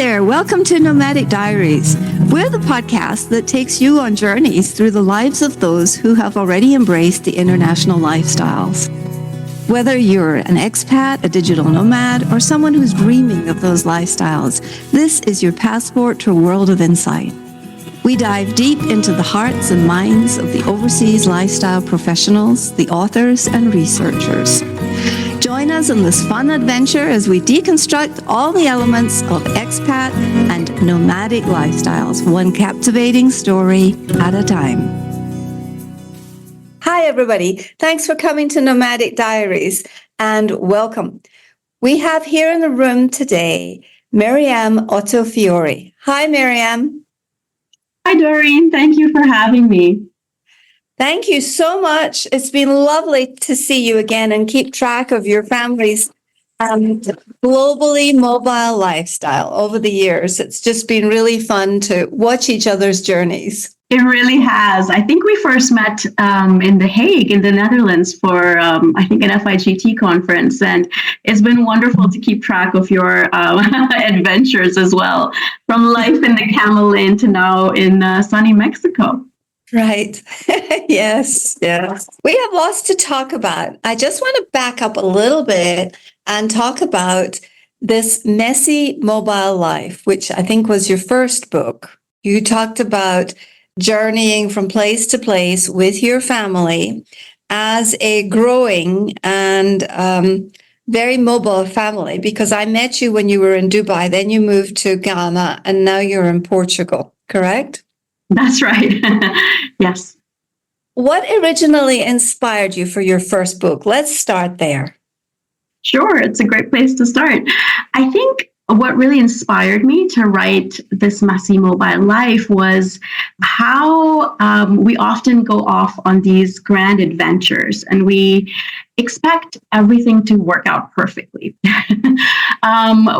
there. Welcome to Nomadic Diaries. We're the podcast that takes you on journeys through the lives of those who have already embraced the international lifestyles. Whether you're an expat, a digital nomad, or someone who's dreaming of those lifestyles, this is your passport to a world of insight. We dive deep into the hearts and minds of the overseas lifestyle professionals, the authors, and researchers. Join us in this fun adventure as we deconstruct all the elements of expat and nomadic lifestyles, one captivating story at a time. Hi, everybody. Thanks for coming to Nomadic Diaries and welcome. We have here in the room today, Mariam Ottimifiore. Hi, Mariam. Hi, Doreen. Thank you for having me. Thank you so much. It's been lovely to see you again and keep track of your family's globally mobile lifestyle over the years. It's just been really fun to watch each other's journeys. It really has. I think we first met in The Hague in the Netherlands for, I think, an FIGT conference. And it's been wonderful to keep track of your adventures as well, from life in the camel inn to now in sunny Mexico. Right. Yes. We have lots to talk about. I just want to back up a little bit and talk about this messy mobile life, which I think was your first book. You talked about journeying from place to place with your family as a growing and very mobile family, because I met you when you were in Dubai, then you moved to Ghana, and now you're in Portugal, correct? That's right. Yes. What originally inspired you for your first book? Let's start there. Sure. It's a great place to start. I think what really inspired me to write this messy mobile life was how we often go off on these grand adventures and we expect everything to work out perfectly.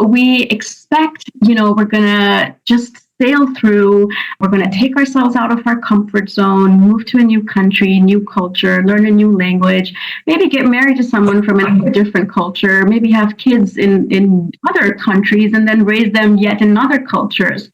We expect, we're going to just sail through, we're going to take ourselves out of our comfort zone, move to a new country, new culture, learn a new language, maybe get married to someone from a different culture, maybe have kids in other countries and then raise them yet in other cultures.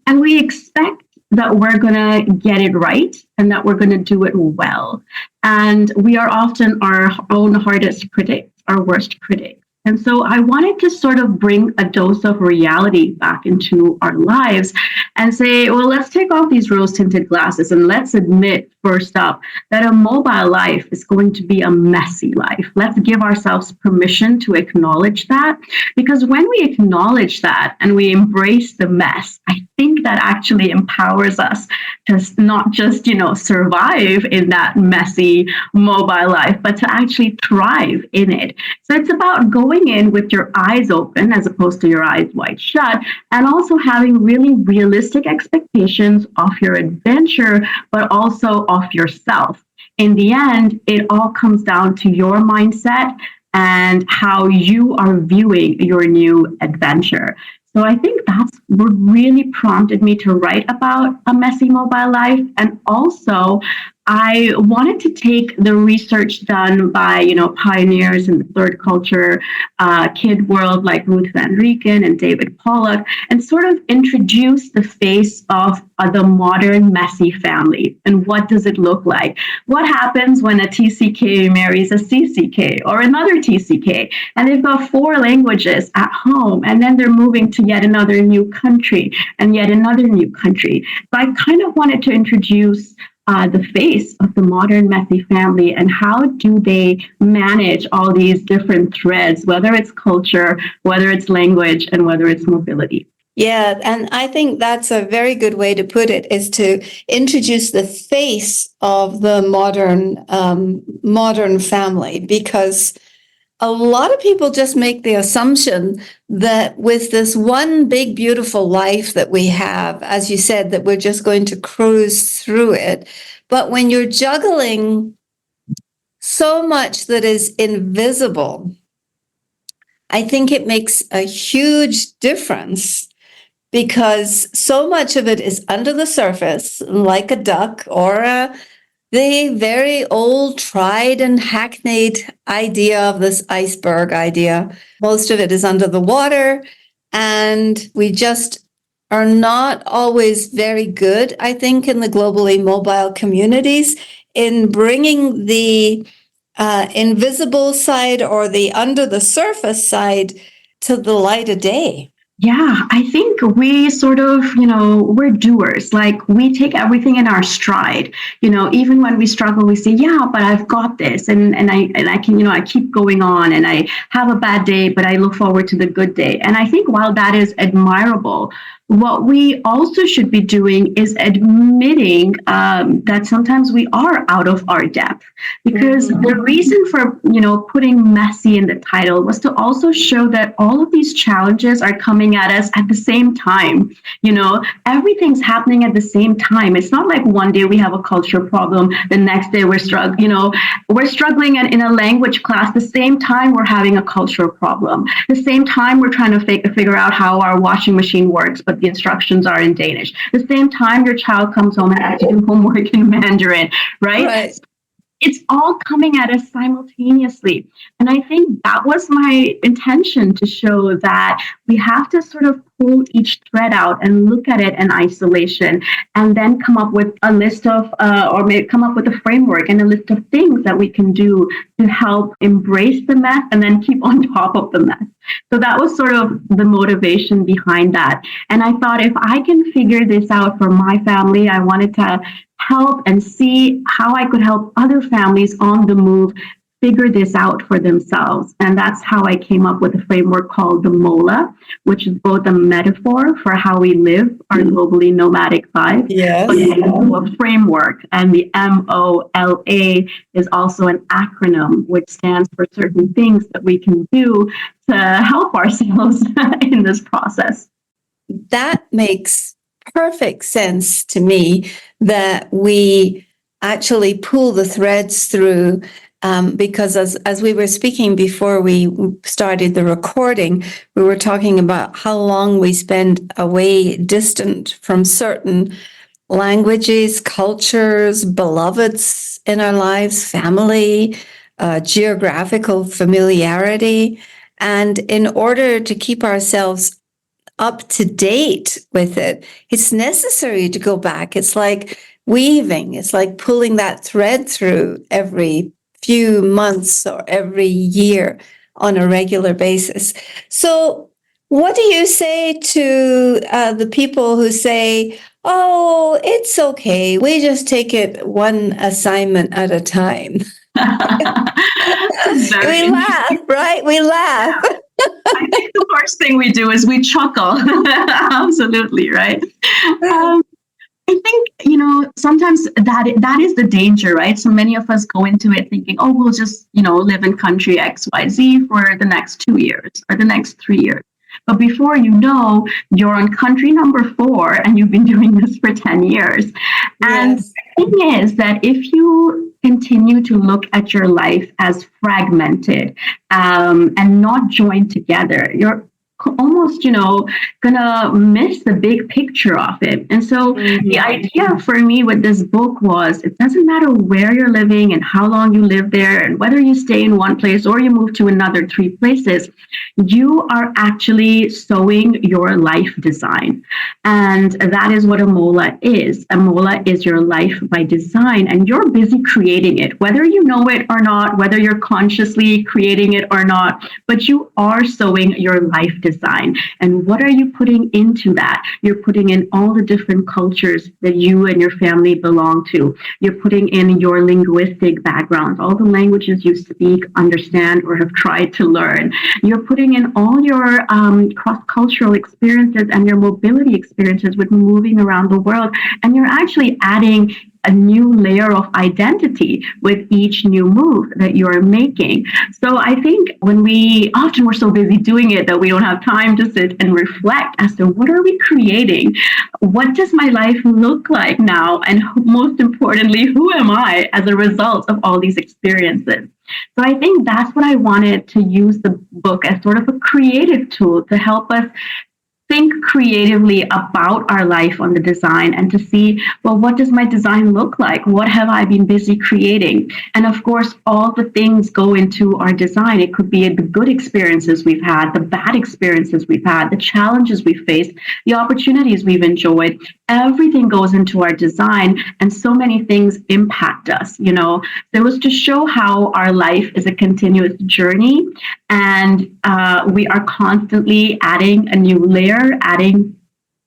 And we expect that we're going to get it right and that we're going to do it well. And we are often our own hardest critics, our worst critics. And so I wanted to sort of bring a dose of reality back into our lives and say, well, let's take off these rose-tinted glasses and let's admit first up that a mobile life is going to be a messy life. Let's give ourselves permission to acknowledge that, because when we acknowledge that and we embrace the mess, I think that actually empowers us to not just, survive in that messy mobile life, but to actually thrive in it. So it's about going in with your eyes open as opposed to your eyes wide shut, and also having really realistic expectations of your adventure, but also of yourself. In the end, it all comes down to your mindset and how you are viewing your new adventure. So I think that's what really prompted me to write about a messy mobile life. And also, I wanted to take the research done by, pioneers in the third culture kid world like Ruth Van Rieken and David Pollock, and sort of introduce the face of the modern messy family. And what does it look like? What happens when a TCK marries a CCK or another TCK? And they've got 4 languages at home, and then they're moving to yet another new country and yet another new country. So I kind of wanted to introduce the face of the modern messy family and how do they manage all these different threads, whether it's culture, whether it's language, and whether it's mobility. Yeah, and I think that's a very good way to put it, is to introduce the face of the modern family, because a lot of people just make the assumption that with this one big, beautiful life that we have, as you said, that we're just going to cruise through it. But when you're juggling so much that is invisible, I think it makes a huge difference, because so much of it is under the surface, like a duck or the very old, tried and hackneyed idea of this iceberg idea. Most of it is under the water, and we just are not always very good, I think, in the globally mobile communities in bringing the invisible side or the under the surface side to the light of day. Yeah, I think we sort of, we're doers. Like we take everything in our stride. Even when we struggle, we say, "Yeah, but I've got this," and I can, I keep going on, and I have a bad day, but I look forward to the good day. And I think while that is admirable, what we also should be doing is admitting that sometimes we are out of our depth. Because the reason for, putting messy in the title was to also show that all of these challenges are coming at us at the same time. Everything's happening at the same time. It's not like one day we have a culture problem, the next day we're struggling. We're struggling in a language class. The same time we're having a cultural problem. The same time we're trying to figure out how our washing machine works, but the instructions are in Danish. The same time your child comes home and has to do homework in Mandarin, right? It's all coming at us simultaneously. And I think that was my intention, to show that we have to sort of pull each thread out and look at it in isolation, and then come up with a list of, or maybe come up with a framework and a list of things that we can do to help embrace the mess and then keep on top of the mess. So that was sort of the motivation behind that. And I thought, if I can figure this out for my family, I wanted to help and see how I could help other families on the move figure this out for themselves. And that's how I came up with a framework called the MOLA, which is both a metaphor for how we live our globally nomadic life, but also a framework. And the MOLA is also an acronym, which stands for certain things that we can do to help ourselves in this process. That makes perfect sense to me, that we actually pull the threads through, because as we were speaking before we started the recording, we were talking about how long we spend away, distant from certain languages, cultures, beloveds in our lives, family, geographical familiarity. And in order to keep ourselves up to date with it, it's necessary to go back. It's like weaving, it's like pulling that thread through every few months or every year on a regular basis. So what do you say to the people who say, "Oh, it's okay, we just take it one assignment at a time"? We laugh, right? We laugh. Yeah. I think the first thing we do is we chuckle. Absolutely, right? I think, sometimes that is the danger, right? So many of us go into it thinking, "Oh, we'll just, live in country XYZ for the next 2 years or the next 3 years." But before you know, you're on country number 4 and you've been doing this for 10 years. And the thing is that if you continue to look at your life as fragmented and not joined together, you're almost, gonna miss the big picture of it. And so the idea for me with this book was, it doesn't matter where you're living and how long you live there, and whether you stay in one place or you move to another 3 places, you are actually sewing your life design. And that is what a MOLA is. A MOLA is your life by design, and you're busy creating it, whether you know it or not, whether you're consciously creating it or not, but you are sewing your life design. And what are you putting into that? You're putting in all the different cultures that you and your family belong to. You're putting in your linguistic backgrounds, all the languages you speak, understand, or have tried to learn. You're putting in all your cross-cultural experiences and your mobility experiences with moving around the world. And you're actually adding a new layer of identity with each new move that you're making. So I think we're so busy doing it that we don't have time to sit and reflect as to, what are we creating? What does my life look like now? And most importantly, who am I as a result of all these experiences? So I think that's what I wanted to use the book as, sort of a creative tool to help us think creatively about our life on the design and to see, well, what does my design look like? What have I been busy creating? And of course, all the things go into our design. It could be the good experiences we've had, the bad experiences we've had, the challenges we've faced, the opportunities we've enjoyed. Everything goes into our design, and so many things impact us. It was to show how our life is a continuous journey, and we are constantly adding a new layer, adding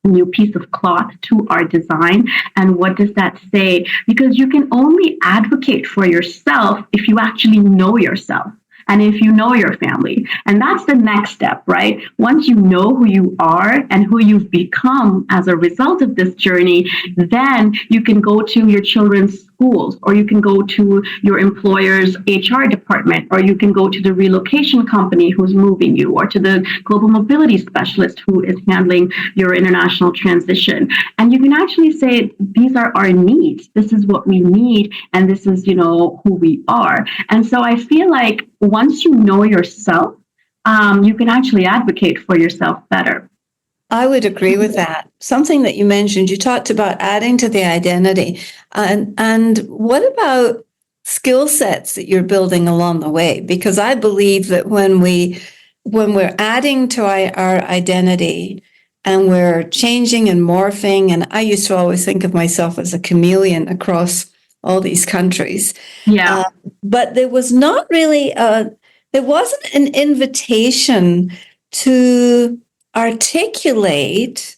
a new piece of cloth to our design. And what does that say? Because you can only advocate for yourself if you actually know yourself. And if you know your family. And that's the next step, right? Once you know who you are and who you've become as a result of this journey, then you can go to your children's schools, or you can go to your employer's HR department, or you can go to the relocation company who's moving you, or to the global mobility specialist who is handling your international transition. And you can actually say, these are our needs. This is what we need. And this is, who we are. And so I feel like once you know yourself, you can actually advocate for yourself better. I would agree with that. Something that you mentioned, you talked about adding to the identity. And what about skill sets that you're building along the way? Because I believe that when we're adding to our identity and we're changing and morphing, and I used to always think of myself as a chameleon across all these countries. Yeah. But there was not really there wasn't an invitation to articulate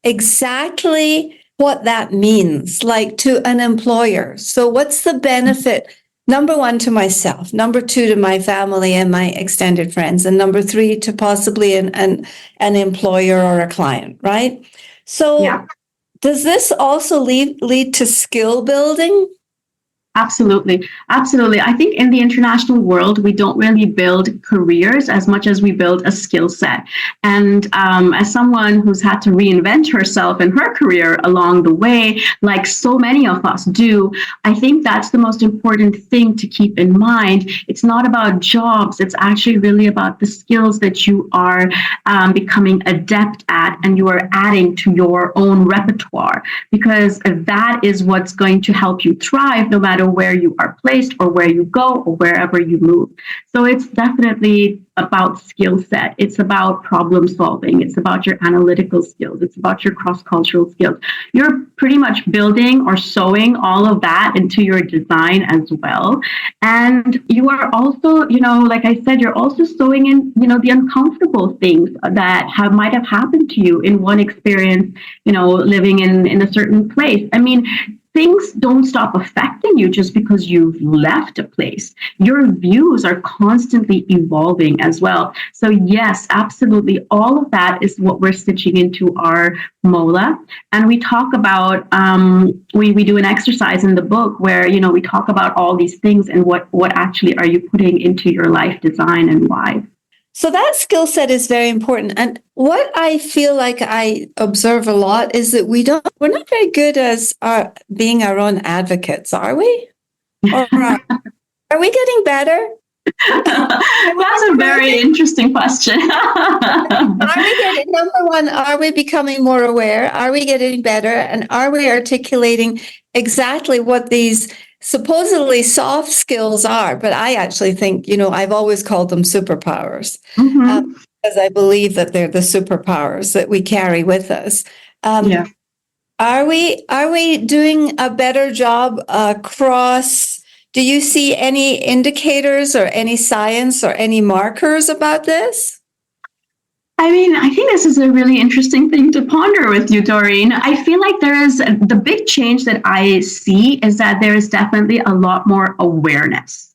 exactly what that means, like to an employer. So what's the benefit? Number one, to myself. Number two, to my family and my extended friends. And number three, to possibly an employer or a client, right? So yeah. Does this also lead to skill building? Absolutely. Absolutely. I think in the international world, we don't really build careers as much as we build a skill set. And as someone who's had to reinvent herself in her career along the way, like so many of us do, I think that's the most important thing to keep in mind. It's not about jobs. It's actually really about the skills that you are becoming adept at and you are adding to your own repertoire, because that is what's going to help you thrive no matter where you are placed or where you go or wherever you move. So it's definitely about skill set. It's about problem solving. It's about your analytical skills. It's about your cross-cultural skills. You're pretty much building or sewing all of that into your design as well. And you are also, like I said, you're also sewing in, the uncomfortable things that might have happened to you in one experience, living in a certain place. I mean, things don't stop affecting you just because you've left a place. Your views are constantly evolving as well. So yes, absolutely. All of that is what we're stitching into our mola. And we talk about, we do an exercise in the book where, we talk about all these things and what actually are you putting into your life design and why. So that skill set is very important. And what I feel like I observe a lot is that we're not very good as being our own advocates, are we? Or are we getting better? That's a very interesting question. Number one, are we becoming more aware? Are we getting better? And are we articulating exactly what these supposedly soft skills are? But I actually think, I've always called them superpowers, because I believe that they're the superpowers that we carry with us. Yeah. Are we doing a better job across? Do you see any indicators or any science or any markers about this? I mean, I think this is a really interesting thing to ponder with you, Doreen. I feel like the big change that I see is that there is definitely a lot more awareness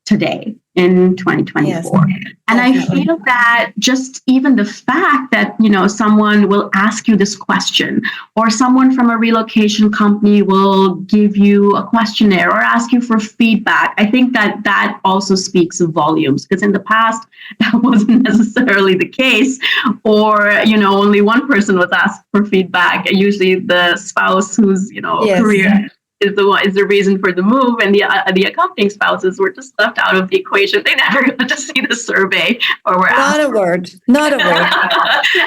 today in 2024. Yes, and I feel that just even the fact that, someone will ask you this question, or someone from a relocation company will give you a questionnaire or ask you for feedback, I think that also speaks volumes, because in the past, that wasn't necessarily the case, or, only one person was asked for feedback, usually the spouse whose, career is the reason for the move, and the accompanying spouses were just left out of the equation. They never got to see the survey or were asked. Not a word.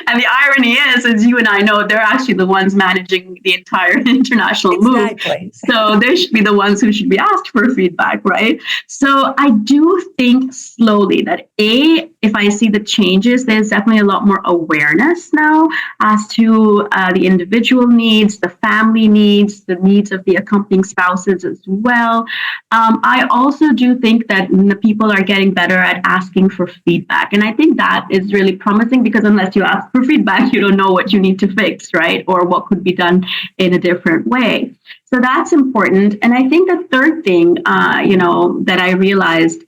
And the irony is, as you and I know, they're actually the ones managing the entire international move. So they should be the ones who should be asked for feedback, right? So I do think slowly that if I see the changes, there's definitely a lot more awareness now as to the individual needs, the family needs, the needs of the accompanying spouses as well. I also do think that the people are getting better at asking for feedback. And I think that is really promising, because unless you ask for feedback, you don't know what you need to fix, right? Or what could be done in a different way. So that's important. And I think the third thing, that I realized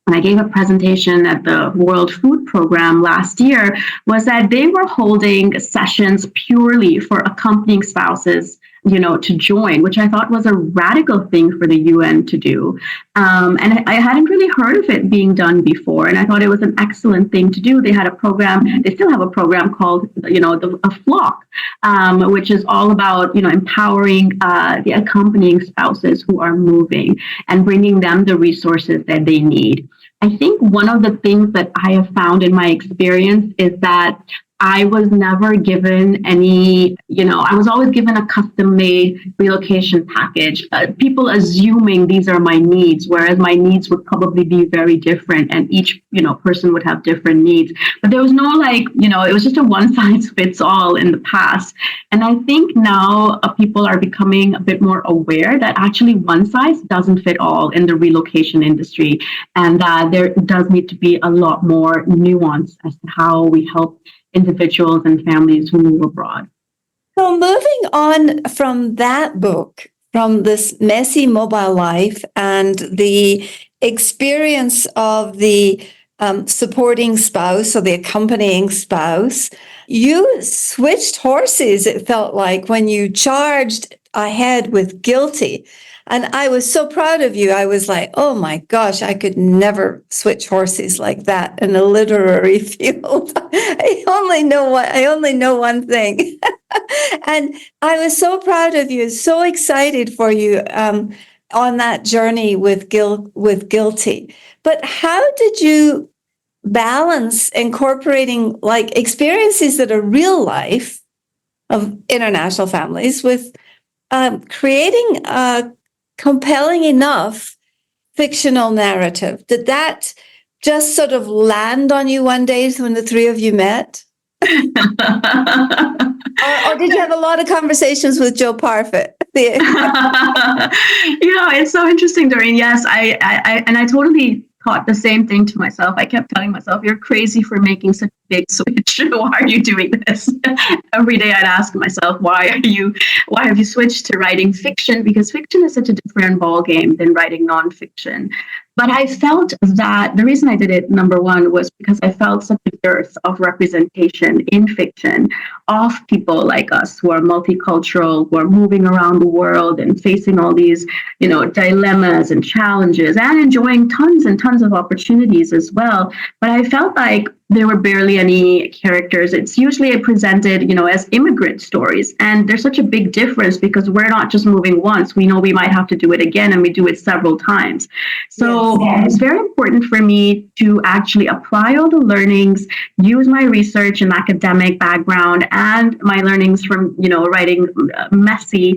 when I gave a presentation at the World Food Program last year was that they were holding sessions purely for accompanying spouses, to join, which I thought was a radical thing for the UN to do. And I hadn't really heard of it being done before. And I thought it was an excellent thing to do. They had a program, they still have a program called, a flock, which is all about, empowering the accompanying spouses who are moving and bringing them the resources that they need. I think one of the things that I have found in my experience is that I was never given any, I was always given a custom-made relocation package, people assuming these are my needs, whereas my needs would probably be very different, and each, person would have different needs. But there was no it was just a one-size-fits-all in the past. And I think now people are becoming a bit more aware that actually one size doesn't fit all in the relocation industry, and that there does need to be a lot more nuance as to how we help individuals and families who move abroad. So moving on from that book, from this messy mobile life and the experience of the supporting spouse or the accompanying spouse, you switched horses, it felt like, when you charged ahead with Guilty. And I was so proud of you. I was like, oh my gosh, I could never switch horses like that in a literary field. I only know one thing. And I was so proud of you, so excited for you on that journey with Guilty. But how did you balance incorporating experiences that are real life of international families with creating a compelling enough fictional narrative? Did that just sort of land on you one day when the three of you met? or did you have a lot of conversations with Joe Parfit? It's so interesting, Doreen. Yes, I totally thought the same thing to myself. I kept telling myself, you're crazy for making such a big switch. Why are you doing this? Every day I'd ask myself, why have you switched to writing fiction? Because fiction is such a different ballgame than writing nonfiction. But I felt that the reason I did it, number one, was because I felt such a dearth of representation in fiction of people like us who are multicultural, who are moving around the world and facing all these, dilemmas and challenges and enjoying tons and tons of opportunities as well. But I felt like there were barely any characters. It's usually presented, as immigrant stories. And there's such a big difference because we're not just moving once. We know we might have to do it again, and we do it several times. So it's very important for me to actually apply all the learnings, use my research and academic background and my learnings from, writing Messy,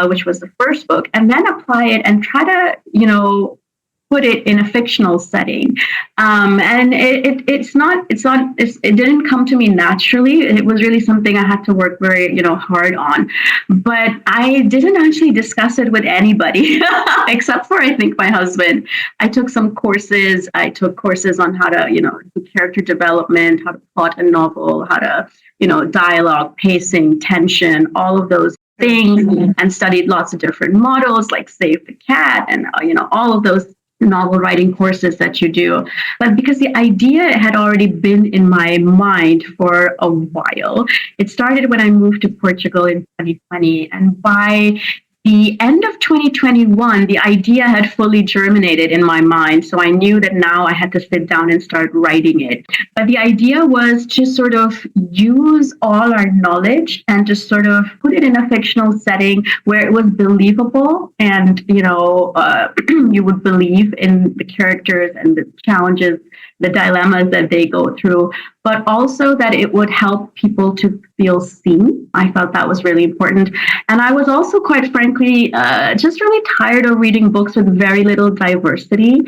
which was the first book, and then apply it and try to, put it in a fictional setting. And it didn't come to me naturally. It was really something I had to work very, hard on. But I didn't actually discuss it with anybody except for, I think, my husband. I took some courses. I took courses on how to, do character development, how to plot a novel, how to, dialogue, pacing, tension, all of those things, and studied lots of different models like Save the Cat and, all of those novel writing courses that you do. But because the idea had already been in my mind for a while, it started when I moved to Portugal in 2020. And by the end of 2021, the idea had fully germinated in my mind. So I knew that now I had to sit down and start writing it. But the idea was to sort of use all our knowledge and just sort of put it in a fictional setting where it was believable and, you would believe in the characters and the challenges, the dilemmas that they go through, but also that it would help people to feel seen. I felt that was really important. And I was also, quite frankly, just really tired of reading books with very little diversity.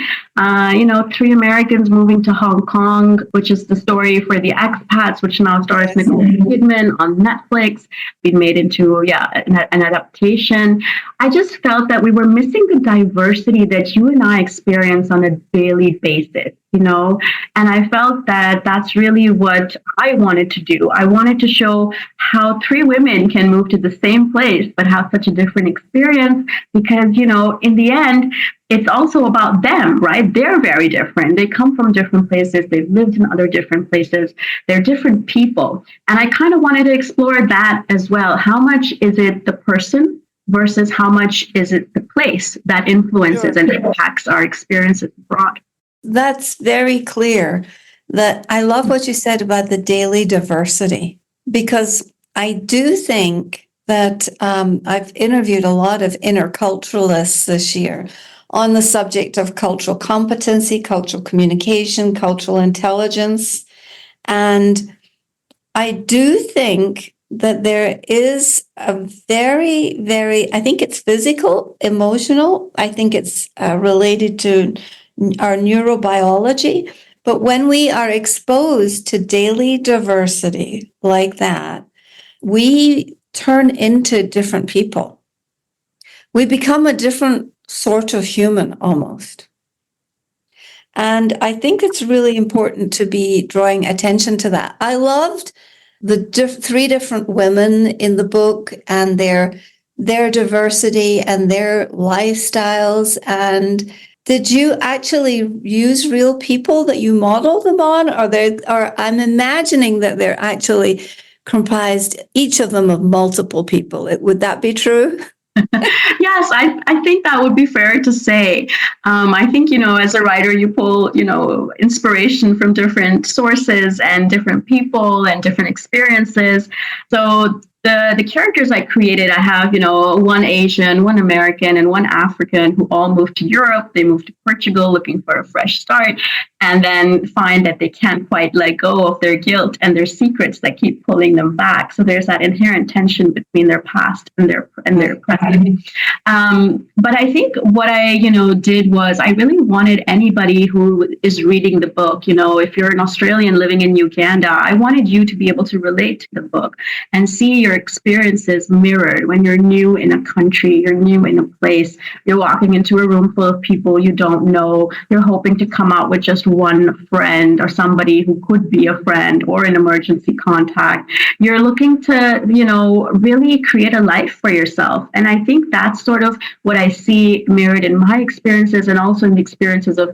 Three Americans moving to Hong Kong, which is the story for the expats, which now stars Nicole Kidman on Netflix, been made into, an adaptation. I just felt that we were missing the diversity that you and I experience on a daily basis. And I felt that that's really what I wanted to do. I wanted to show how three women can move to the same place, but have such a different experience because, in the end, it's also about them, right? They're very different. They come from different places. They've lived in other different places. They're different people. And I kind of wanted to explore that as well. How much is it the person versus how much is it the place that influences and impacts our experiences abroad? That's very clear. That I love what you said about the daily diversity, because I do think that I've interviewed a lot of interculturalists this year on the subject of cultural competency, cultural communication, cultural intelligence. And I do think that there is a very, very, I think it's physical, emotional. I think it's related to our neurobiology. But when we are exposed to daily diversity like that, we turn into different people. We become a different sort of human almost. And I think it's really important to be drawing attention to that. I loved the three different women in the book and their diversity and their lifestyles. And did you actually use real people that you model them on? Or I'm imagining that they're actually comprised, each of them, of multiple people. Would that be true? Yes, I think that would be fair to say. I think, as a writer, you pull, inspiration from different sources and different people and different experiences. So the characters I created, I have, one Asian, one American, and one African who all moved to Europe. They moved to Portugal looking for a fresh start, and then find that they can't quite let go of their guilt and their secrets that keep pulling them back. So there's that inherent tension between their past and their present. But I think what I, did was I really wanted anybody who is reading the book, if you're an Australian living in Uganda, I wanted you to be able to relate to the book and see your experiences mirrored when you're new in a country, you're new in a place, you're walking into a room full of people you don't know, you're hoping to come out with just one friend or somebody who could be a friend or an emergency contact. You're looking to, really create a life for yourself. And I think that's sort of what I see mirrored in my experiences and also in the experiences of,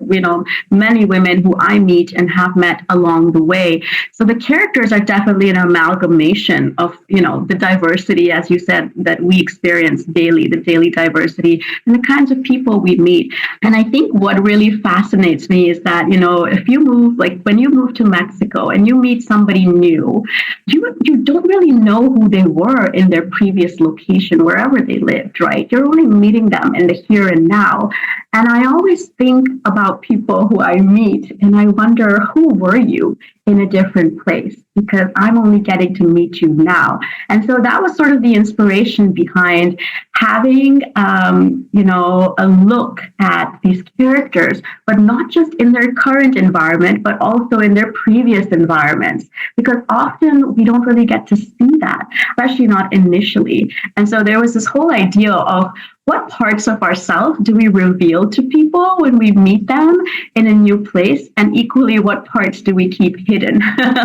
many women who I meet and have met along the way. So the characters are definitely an amalgamation of, the diversity, as you said, that we experience daily, the daily diversity and the kinds of people we meet. And I think what really fascinates me is that, if you move, like when you move to Mexico and you meet somebody new, you don't really know who they were in their previous location, wherever they lived, right? You're only meeting them in the here and now. And I always think about people who I meet and I wonder, who were you in a different place? Because I'm only getting to meet you now. And so that was sort of the inspiration behind having, a look at these characters, but not just in their current environment, but also in their previous environments. Because often we don't really get to see that, especially not initially. And so there was this whole idea of, what parts of ourselves do we reveal to people when we meet them in a new place? And equally, what parts do we keep hidden,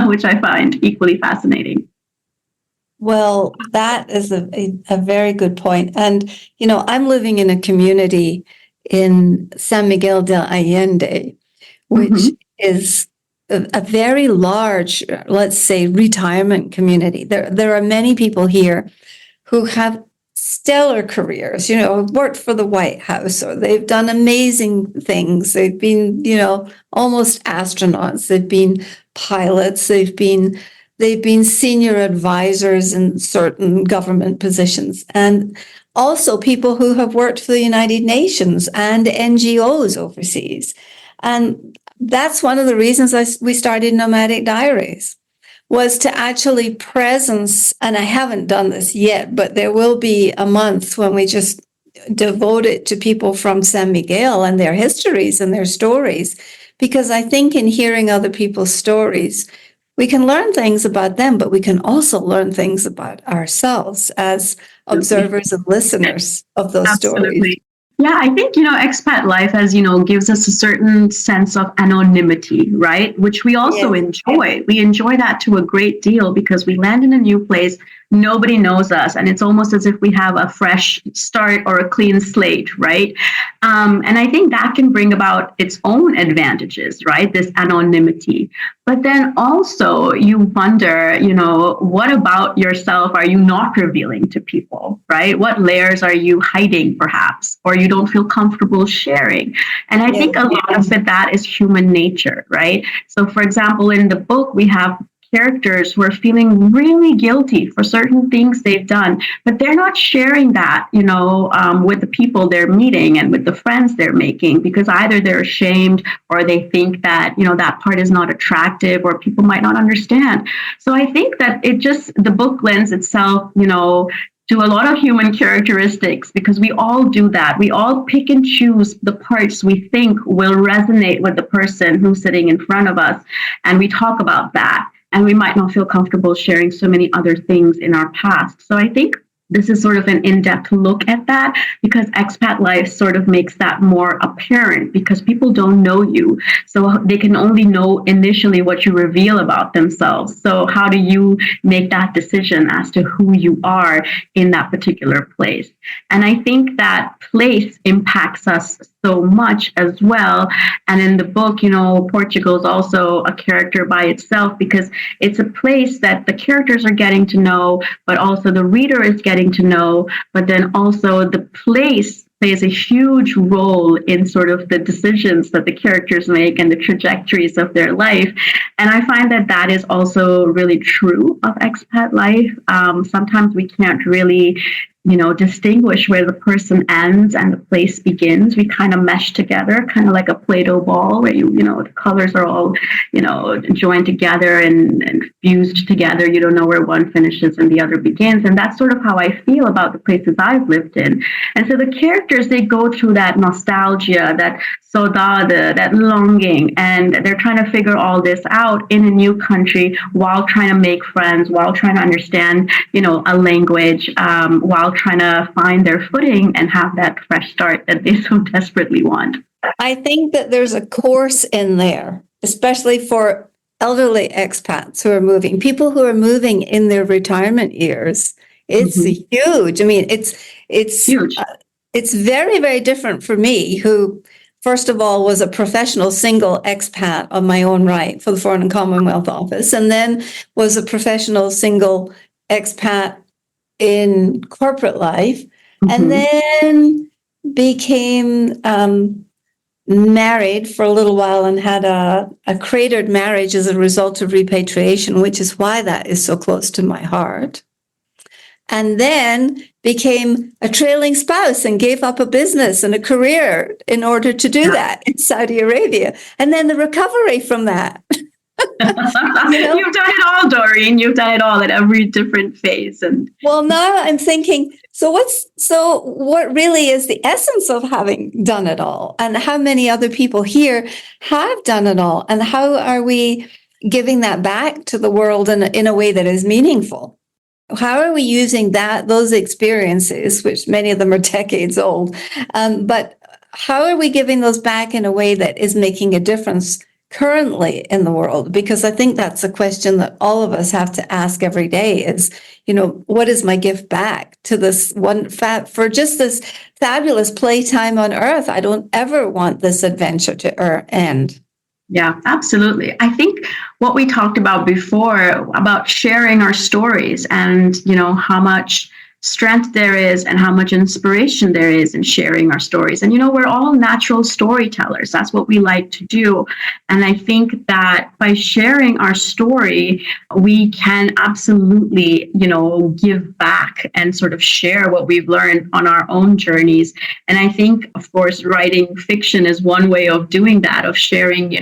which I find equally fascinating. Well, that is a very good point. And, I'm living in a community in San Miguel de Allende, which is a very large, let's say, retirement community. There are many people here who have stellar careers, worked for the White House, or they've done amazing things. They've been, almost astronauts. They've been pilots. They've been senior advisors in certain government positions, and also people who have worked for the United Nations and NGOs overseas. And that's one of the reasons we started Nomadic Diaries, was to actually presence, and I haven't done this yet, but there will be a month when we just devote it to people from San Miguel and their histories and their stories, because I think in hearing other people's stories, we can learn things about them, but we can also learn things about ourselves as observers and listeners of those stories. Absolutely. Yeah, I think, expat life, as you know, gives us a certain sense of anonymity, right? Which we also enjoy. We enjoy that to a great deal because we land in a new place. Nobody knows us. And it's almost as if we have a fresh start or a clean slate, right? And I think that can bring about its own advantages, right? This anonymity. But then also you wonder, what about yourself are you not revealing to people, right? What layers are you hiding perhaps, or you don't feel comfortable sharing? And I think a lot of that is human nature, right? So for example, in the book, we have characters who are feeling really guilty for certain things they've done, but they're not sharing that, with the people they're meeting and with the friends they're making, because either they're ashamed or they think that, that part is not attractive or people might not understand. So I think that the book lends itself, to a lot of human characteristics, because we all do that. We all pick and choose the parts we think will resonate with the person who's sitting in front of us. And we talk about that. And we might not feel comfortable sharing so many other things in our past. So I think this is sort of an in-depth look at that, because expat life sort of makes that more apparent, because people don't know you. So they can only know initially what you reveal about themselves. So how do you make that decision as to who you are in that particular place? And I think that place impacts us so much as well. And in the book, Portugal is also a character by itself, because it's a place that the characters are getting to know, but also the reader is getting to know, but then also the place plays a huge role in sort of the decisions that the characters make and the trajectories of their life. And I find that is also really true of expat life. Sometimes we can't really distinguish where the person ends and the place begins. We kind of mesh together, kind of like a Play-Doh ball, where the colors are all, joined together and fused together. You don't know where one finishes and the other begins. And that's sort of how I feel about the places I've lived in. And so the characters, they go through that nostalgia, that saudade, that longing, and they're trying to figure all this out in a new country while trying to make friends, while trying to understand, a language, while trying to find their footing and have that fresh start that they so desperately want. I think that there's a course in there, especially for elderly expats who are moving, people who are moving in their retirement years. It's huge. I mean, it's huge. It's very, very different for me, who, first of all, was a professional single expat on my own right for the Foreign and Commonwealth Office, and then was a professional single expat in corporate life, and then became married for a little while and had a cratered marriage as a result of repatriation, which is why that is so close to my heart. And then became a trailing spouse and gave up a business and a career in order to do that in Saudi Arabia. And then the recovery from that. You've done it all, Doreen. You've done it all at every different phase. And well, now I'm thinking, so what really is the essence of having done it all? And how many other people here have done it all? And how are we giving that back to the world in a way that is meaningful? How are we using those experiences, which many of them are decades old, but how are we giving those back in a way that is making a difference currently in the world? Because I think that's a question that all of us have to ask every day is, what is my gift back to this for just this fabulous playtime on Earth? I don't ever want this adventure to end. Yeah, absolutely. I think what we talked about before about sharing our stories and, how much strength there is and how much inspiration there is in sharing our stories. And, we're all natural storytellers. That's what we like to do. And I think that by sharing our story, we can absolutely, give back and sort of share what we've learned on our own journeys. And I think, of course, writing fiction is one way of doing that, of sharing,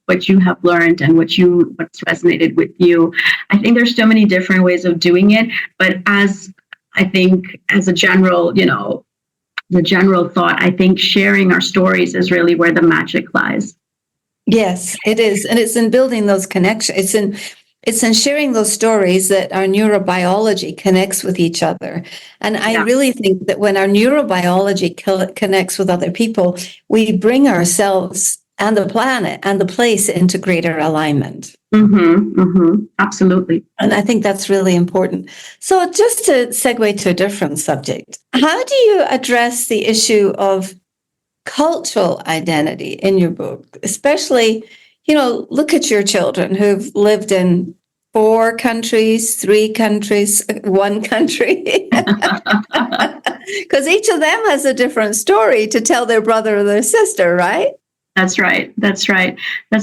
what you have learned and what's resonated with you. I think there's so many different ways of doing it, but as a general, the general thought, I think sharing our stories is really where the magic lies. Yes, it is. And it's in building those connections. It's in sharing those stories that our neurobiology connects with each other. And I really think that when our neurobiology connects with other people, we bring ourselves and the planet and the place into greater alignment. Absolutely. And I think that's really important. So just to segue to a different subject, how do you address the issue of cultural identity in your book? Especially, look at your children who've lived in 4 countries, 3 countries, 1 country. Because each of them has a different story to tell their brother or their sister, right? That's right. That's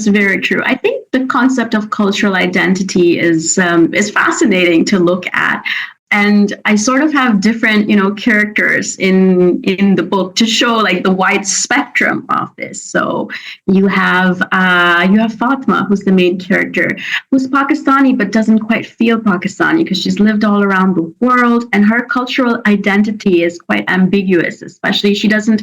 very true. I think the concept of cultural identity is fascinating to look at. And I sort of have different, characters in the book to show like the wide spectrum of this. So you have Fatma, who's the main character, who's Pakistani but doesn't quite feel Pakistani because she's lived all around the world, and her cultural identity is quite ambiguous. Especially, she doesn't,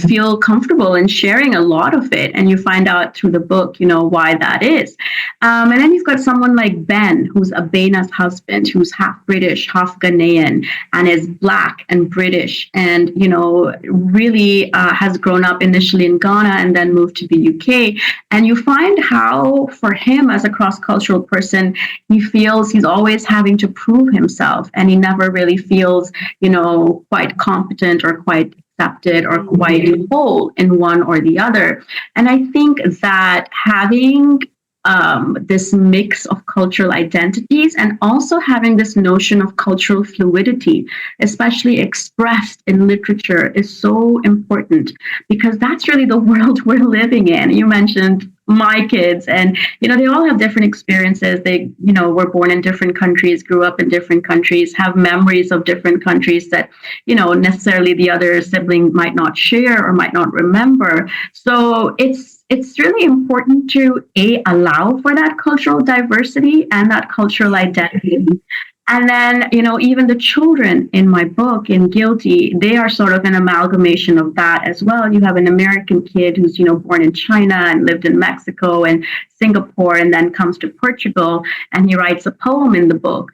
feel comfortable in sharing a lot of it, and you find out through the book, why that is. And then you've got someone like Ben, who's Abena's husband, who's half British, half Ghanaian, and is Black and British, and really has grown up initially in Ghana and then moved to the UK. And you find how, for him as a cross-cultural person, he feels he's always having to prove himself, and he never really feels, quite competent or quite accepted or quite whole in one or the other. And I think that having this mix of cultural identities and also having this notion of cultural fluidity, especially expressed in literature, is so important, because that's really the world we're living in. You mentioned my kids, and they all have different experiences. They were born in different countries, grew up in different countries, have memories of different countries that necessarily the other sibling might not share or might not remember. So it's really important to allow for that cultural diversity and that cultural identity. And then, even the children in my book, in Guilty, they are sort of an amalgamation of that as well. You have an American kid who's, born in China and lived in Mexico and Singapore, and then comes to Portugal, and he writes a poem in the book,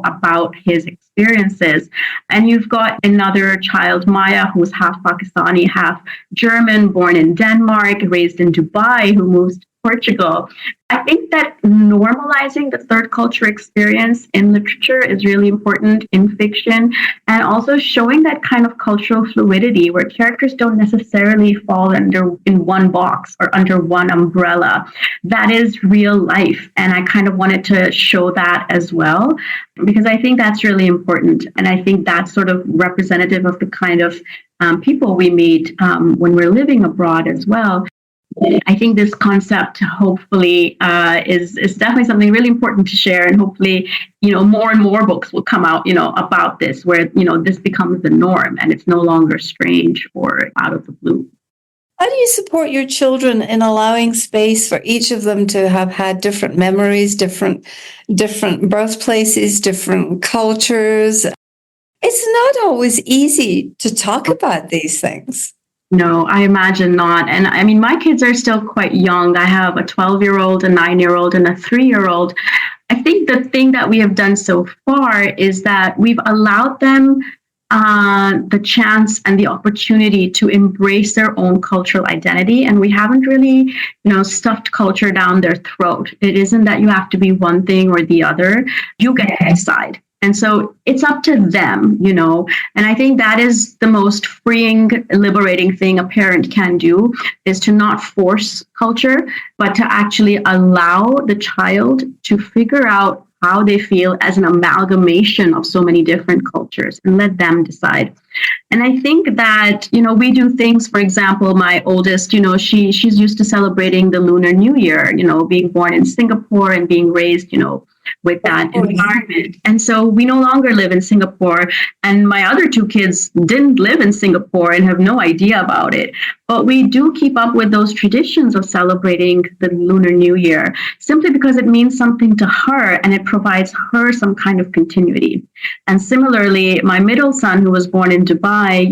about his experiences. And you've got another child, Maya, who's half Pakistani, half German, born in Denmark, raised in Dubai, who moves to Portugal. I think that normalizing the third culture experience in literature is really important in fiction, and also showing that kind of cultural fluidity where characters don't necessarily fall in one box or under one umbrella. That is real life, and I kind of wanted to show that as well, because I think that's really important, and I think that's sort of representative of the kind of people we meet when we're living abroad as well. I think this concept, hopefully, is definitely something really important to share, and hopefully, more and more books will come out, about this, where this becomes the norm and it's no longer strange or out of the blue. How do you support your children in allowing space for each of them to have had different memories, different birthplaces, different cultures? It's not always easy to talk about these things. No, I imagine not. And I mean, my kids are still quite young. I have a 12-year-old, a 9-year-old, and a 3-year-old. I think the thing that we have done so far is that we've allowed them the chance and the opportunity to embrace their own cultural identity. And we haven't really, stuffed culture down their throat. It isn't that you have to be one thing or the other. You get to decide. And so it's up to them, and I think that is the most freeing, liberating thing a parent can do, is to not force culture, but to actually allow the child to figure out how they feel as an amalgamation of so many different cultures, and let them decide. And I think that, we do things, for example, my oldest, she's used to celebrating the Lunar New Year, being born in Singapore and being raised, with that environment. And so we no longer live in Singapore. And my other two kids didn't live in Singapore and have no idea about it. But we do keep up with those traditions of celebrating the Lunar New Year simply because it means something to her and it provides her some kind of continuity. And similarly, my middle son, who was born in Dubai,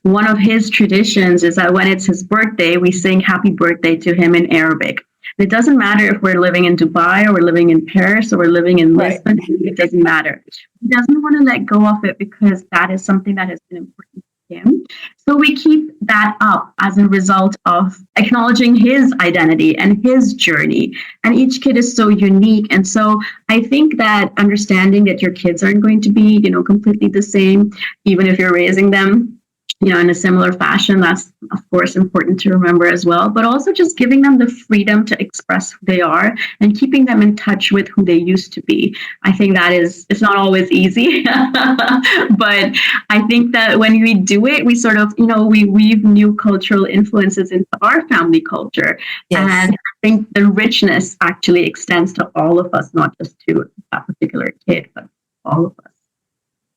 one of his traditions is that when it's his birthday, we sing happy birthday to him in Arabic. It doesn't matter if we're living in Dubai or we're living in Paris or we're living in Lisbon. It doesn't matter. He doesn't want to let go of it because that is something that has been important to him. So we keep that up as a result of acknowledging his identity and his journey. And each kid is so unique. And so I think that understanding that your kids aren't going to be, completely the same, even if you're raising them, in a similar fashion, that's of course important to remember as well, but also just giving them the freedom to express who they are and keeping them in touch with who they used to be. I think it's not always easy, but I think that when we do it, we sort of, we weave new cultural influences into our family culture. Yes. And I think the richness actually extends to all of us, not just to that particular kid, but all of us.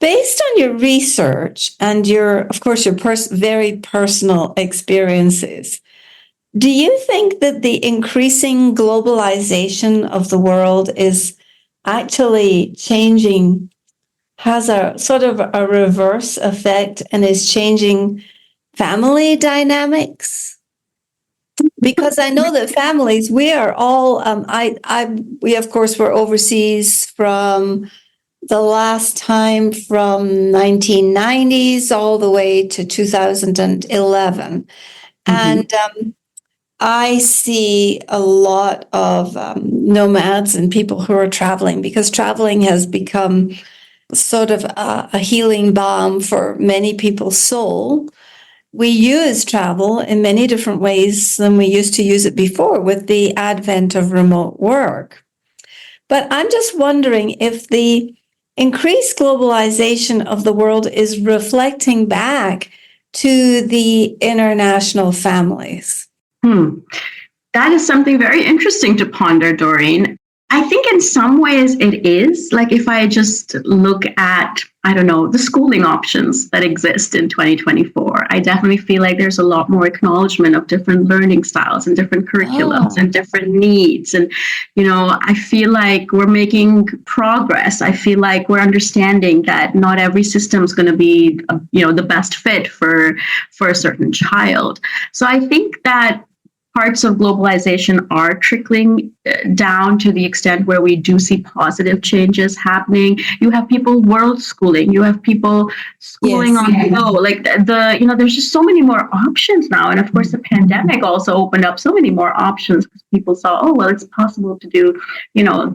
Based on your research and your very personal experiences, do you think that the increasing globalization of the world is actually has a sort of a reverse effect and is changing family dynamics? Because I know that families, we are all, we of course were overseas from the last time from 1990s all the way to 2011. Mm-hmm. And I see a lot of nomads and people who are traveling because traveling has become sort of a healing balm for many people's soul. We use travel in many different ways than we used to use it before with the advent of remote work. But I'm just wondering if the increased globalization of the world is reflecting back to the international families. That is something very interesting to ponder, Doreen. I think in some ways it is. Like if I just look at, the schooling options that exist in 2024, I definitely feel like there's a lot more acknowledgement of different learning styles and different curriculums and different needs. And, I feel like we're making progress. I feel like we're understanding that not every system is going to be, the best fit for a certain child. So I think that parts of globalization are trickling down to the extent where we do see positive changes happening. You have people world schooling. You have people schooling on the go. Like there's just so many more options now. And of course, the pandemic also opened up so many more options because people saw, it's possible to do,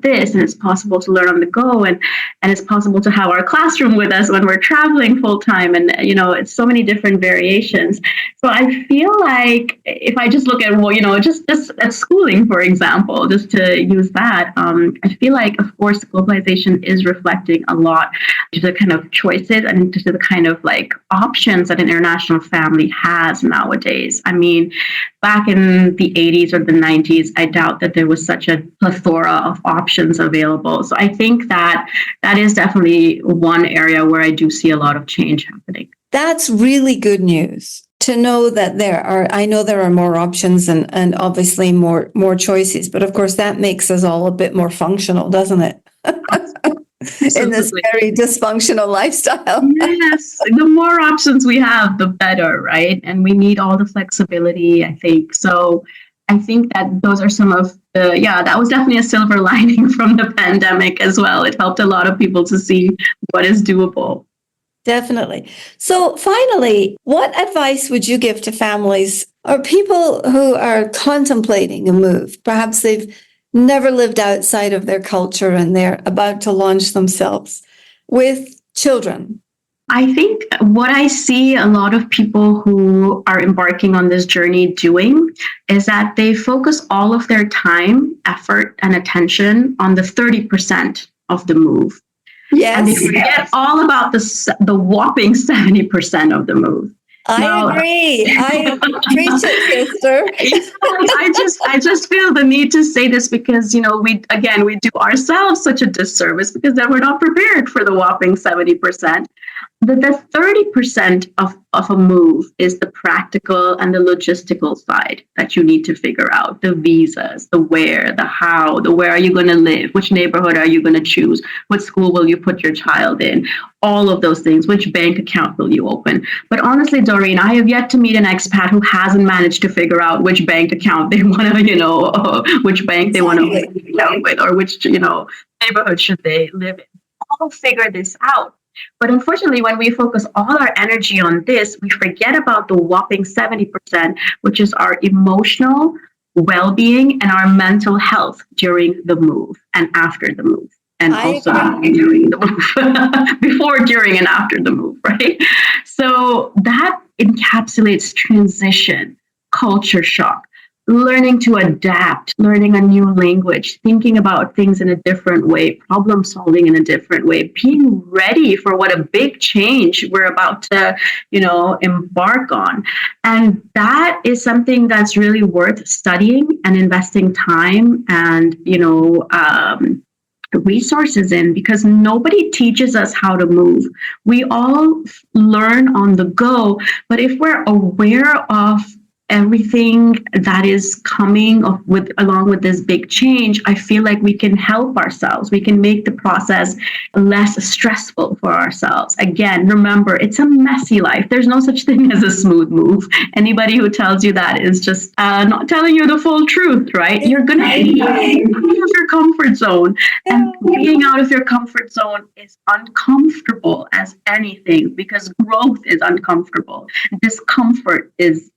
this, and it's possible to learn on the go, and it's possible to have our classroom with us when we're traveling full time. And it's so many different variations. So I feel like if I just look at just at schooling, for example, just to use that, I feel like, of course, globalization is reflecting a lot to the kind of choices and to the kind of like options that an international family has nowadays. I mean, back in the 80s or the 90s, I doubt that there was such a plethora of options available. So I think that is definitely one area where I do see a lot of change happening. That's really good news. To know that I know there are more options and obviously more choices, but of course that makes us all a bit more functional, doesn't it? In this very dysfunctional lifestyle. Yes, the more options we have, the better, right? And we need all the flexibility, I think. So I think that those are some of that was definitely a silver lining from the pandemic as well. It helped a lot of people to see what is doable. Definitely. So finally, what advice would you give to families or people who are contemplating a move? Perhaps they've never lived outside of their culture and they're about to launch themselves with children. I think what I see a lot of people who are embarking on this journey doing is that they focus all of their time, effort, and attention on the 30% of the move. Yes. And they forget all about the whopping 70% of the move. I agree. I preach it, sister. I just feel the need to say this because, we do ourselves such a disservice because then we're not prepared for the whopping 70%. The 30% of a move is the practical and the logistical side that you need to figure out. The visas, the where, the how, the where are you going to live? Which neighborhood are you going to choose? What school will you put your child in? All of those things. Which bank account will you open? But honestly, Doreen, I have yet to meet an expat who hasn't managed to figure out which bank account they want to, which bank they want to with, or which, neighborhood should they live in. All figure this out. But unfortunately, when we focus all our energy on this, we forget about the whopping 70%, which is our emotional well-being and our mental health during the move and after the move. And also during the move, before, during, and after the move, right? So that encapsulates transition, culture shock, learning to adapt, learning a new language, thinking about things in a different way, problem solving in a different way, being ready for what a big change we're about to, embark on. And that is something that's really worth studying and investing time and, resources in, because nobody teaches us how to move. We all learn on the go, but if we're aware of everything that is coming along with this big change, I feel like we can help ourselves. We can make the process less stressful for ourselves. Again, remember, it's a messy life. There's no such thing as a smooth move. Anybody who tells you that is just not telling you the full truth, right? You're going to be out of your comfort zone. And being out of your comfort zone is uncomfortable as anything, because growth is uncomfortable. Discomfort is,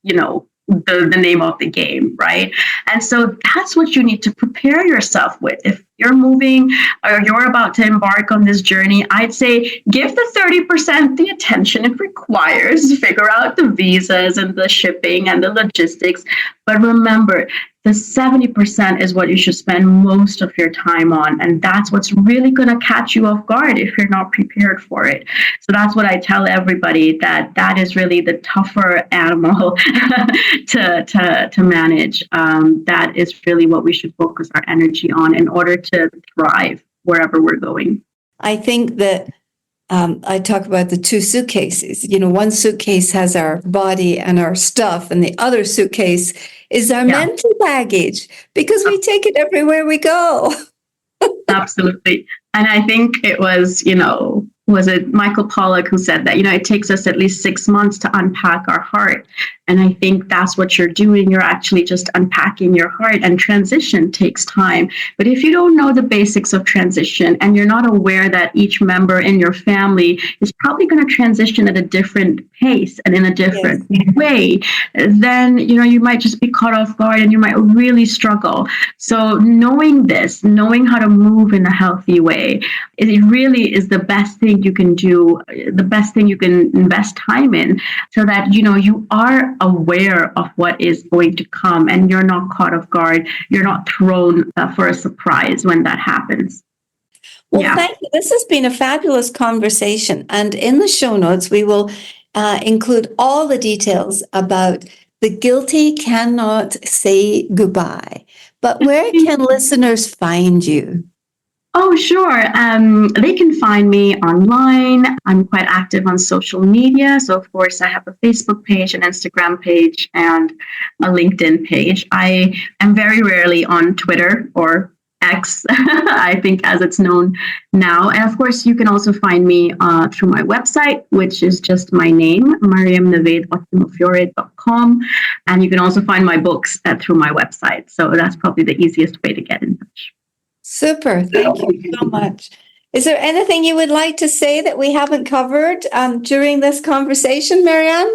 the name of the game, right? And so that's what you need to prepare yourself with. If you're moving or you're about to embark on this journey, I'd say give the 30% the attention it requires. Figure out the visas and the shipping and the logistics. But remember, the 70% is what you should spend most of your time on. And that's what's really going to catch you off guard if you're not prepared for it. So that's what I tell everybody, that is really the tougher animal to manage. That is really what we should focus our energy on in order to thrive wherever we're going. I think that I talk about the two suitcases. One suitcase has our body and our stuff, and the other suitcase is our mental baggage, because we take it everywhere we go. Absolutely. And I think it was, was it Michael Pollack who said that, it takes us at least 6 months to unpack our heart. And I think that's what you're doing. You're actually just unpacking your heart, and transition takes time. But if you don't know the basics of transition and you're not aware that each member in your family is probably going to transition at a different pace and in a different way, then, you might just be caught off guard and you might really struggle. So knowing this, knowing how to move in a healthy way, it really is the best thing you can do, the best thing you can invest time in, so that, you are aware of what is going to come and you're not caught off guard. You're not thrown for a surprise when that happens. Well, thank you. This has been a fabulous conversation. And in the show notes, we will include all the details about the guilty cannot say goodbye. But where can listeners find you? Oh, sure. They can find me online. I'm quite active on social media. So, of course, I have a Facebook page, an Instagram page, and a LinkedIn page. I am very rarely on Twitter or X, I think, as it's known now. And, of course, you can also find me through my website, which is just my name, mariam.ottimifiore.com. And you can also find my books through my website. So that's probably the easiest way to get in touch. Super. Thank you so much. Is there anything you would like to say that we haven't covered during this conversation, Mariam?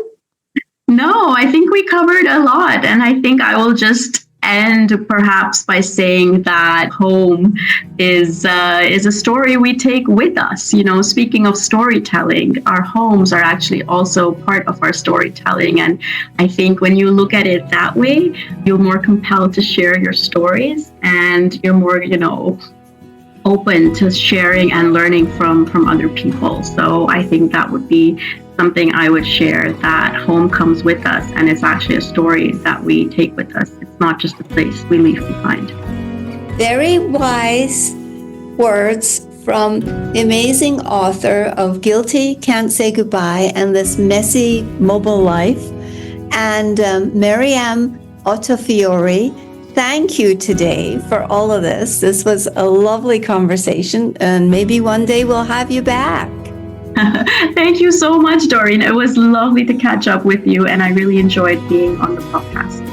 No, I think we covered a lot. And I think I will just end perhaps by saying that home is a story we take with us. Speaking of storytelling, our homes are actually also part of our storytelling. And I think when you look at it that way, you're more compelled to share your stories, and you're more, open to sharing and learning from other people. So I think that would be something I would share, that home comes with us and it's actually a story that we take with us. It's not just a place we leave behind. Very wise words from the amazing author of Guilty, Can't Say Goodbye, and This Messy Mobile Life, and Mariam Ottimifiore. Thank you today for all of this. This was a lovely conversation, and maybe one day we'll have you back. Thank you so much, Doreen. It was lovely to catch up with you, and I really enjoyed being on the podcast.